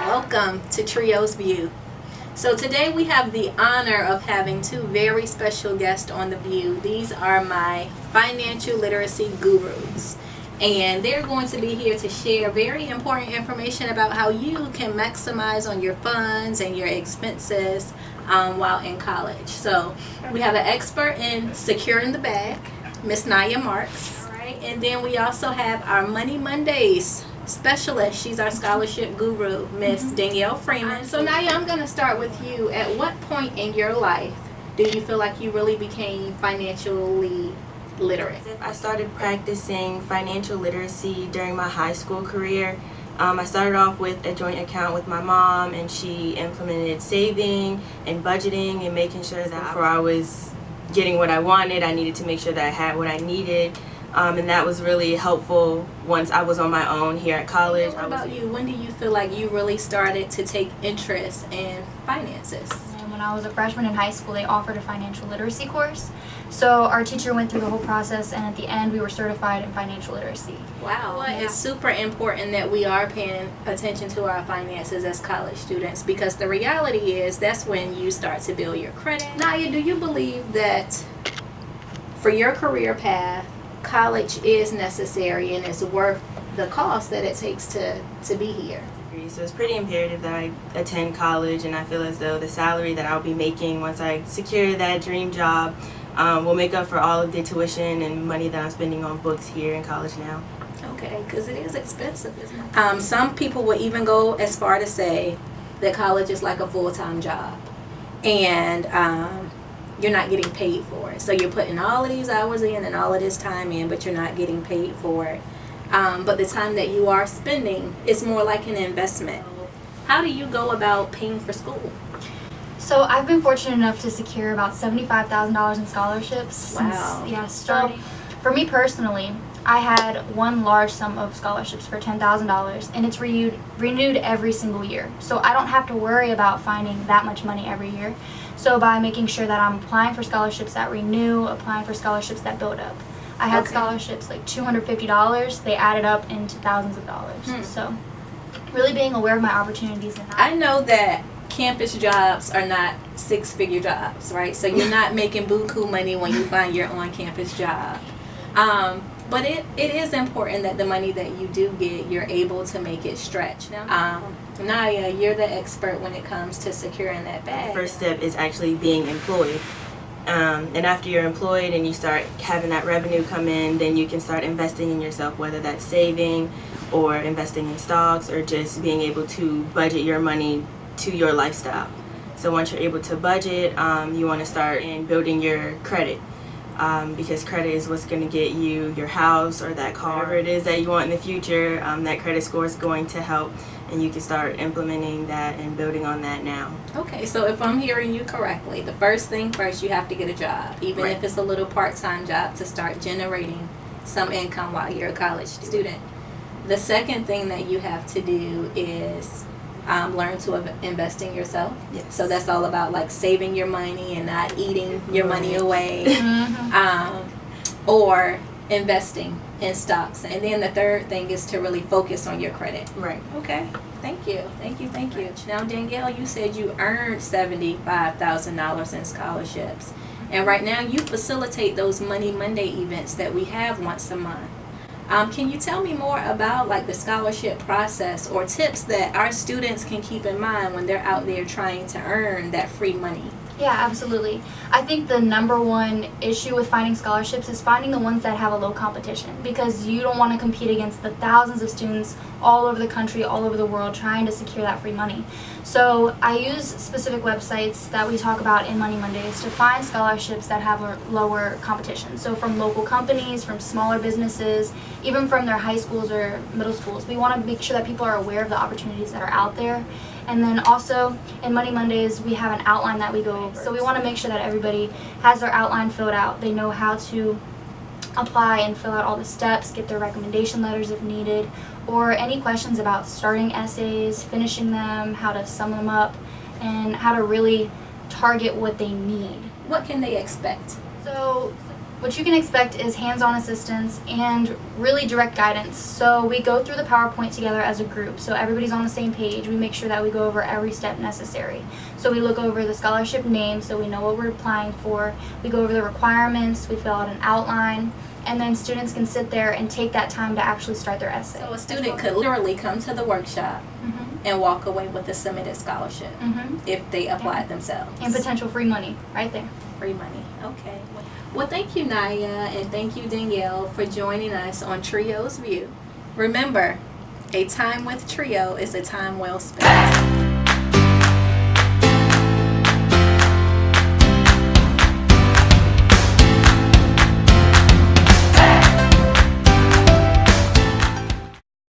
Welcome to TRiO's View. So today we have the honor of having two very special guests on the View. These are my financial literacy gurus, and they're going to be here to share very important information about how you can maximize on your funds and your expenses while in college. So we have an expert in securing the bag, Miss Naya Marks. All right, and then we also have our Money Mondays specialist. She's our scholarship guru, Miss Danielle Freeman. So Naya, I'm going to start with you. At what point in your life do you feel like you really became financially literate? I started practicing financial literacy during my high school career. I started off with a joint account with my mom, and she implemented saving and budgeting and making sure that before I was getting what I wanted, I needed to make sure that I had what I needed. And that was really helpful once I was on my own here at college. What about you? When do you feel like you really started to take interest in finances? When I was a freshman in high school, they offered a financial literacy course. So our teacher went through the whole process, and at the end we were certified in financial literacy. Wow. It's super important that we are paying attention to our finances as college students, because the reality is that's when you start to build your credit. Naya, do you believe that for your career path, college is necessary and it's worth the cost that it takes to be here? So it's pretty imperative that I attend college, and I feel as though the salary that I'll be making once I secure that dream job will make up for all of the tuition and money that I'm spending on books here in college now. Okay, because it is expensive, isn't it? Some people will even go as far to say that college is like a full-time job, and you're not getting paid for it. So you're putting all of these hours in and all of this time in, but you're not getting paid for it. But the time that you are spending is more like an investment. How do you go about paying for school? So I've been fortunate enough to secure about $75,000 in scholarships. Wow. Since, starting. For me personally, I had one large sum of scholarships for $10,000, and it's renewed every single year. So I don't have to worry about finding that much money every year. So by making sure that I'm applying for scholarships that renew, applying for scholarships that build up. I had scholarships like $250. They added up into thousands of dollars. So really being aware of my opportunities in that. I know that campus jobs are not six-figure jobs, right? So you're not making buku money when you find your on-campus job. But it is important that the money that you do get, you're able to make it stretch. Naya, you're the expert when it comes to securing that bag. The first step is actually being employed. And after you're employed and you start having that revenue come in, then you can start investing in yourself, whether that's saving or investing in stocks or just being able to budget your money to your lifestyle. So once you're able to budget, you want to start in building your credit. Because credit is what's going to get you your house or that car, whatever it is that you want in the future. That credit score is going to help, and you can start implementing that and building on that now. Okay, so if I'm hearing you correctly, the first thing first, you have to get a job, even if it's a little part-time job, to start generating some income while you're a college student. The second thing that you have to do is learn to invest in yourself. Yes. So that's all about like saving your money and not eating your money away, or investing in stocks. And then the third thing is to really focus on your credit. Right. Okay. Thank you. Now, Danielle, you said you earned $75,000 in scholarships, and right now you facilitate those Money Monday events that we have once a month. Can you tell me more about like the scholarship process or tips that our students can keep in mind when they're out there trying to earn that free money? Yeah, absolutely. I think the number one issue with finding scholarships is finding the ones that have a low competition, because you don't want to compete against the thousands of students all over the country, all over the world trying to secure that free money. So I use specific websites that we talk about in Money Mondays to find scholarships that have lower competition. So from local companies, from smaller businesses, even from their high schools or middle schools. We want to make sure that people are aware of the opportunities that are out there. And then also in Money Mondays, we have an outline that we go over. So we want to make sure that everybody has their outline filled out. They know how to apply and fill out all the steps, get their recommendation letters if needed, or any questions about starting essays, finishing them, how to sum them up, and how to really target what they need. What can they expect? So What you can expect is hands-on assistance and really direct guidance. So we go through the PowerPoint together as a group, so everybody's on the same page. We make sure that we go over every step necessary. So we look over the scholarship name so we know what we're applying for. We go over the requirements, we fill out an outline, and then students can sit there and take that time to actually start their essay. So a student could literally come to the workshop and walk away with a submitted scholarship if they apply it themselves. And potential free money right there. Free money. Okay. Well, thank you, Naya, and thank you, Danielle, for joining us on TRiO's View. Remember, a time with TRiO is a time well spent.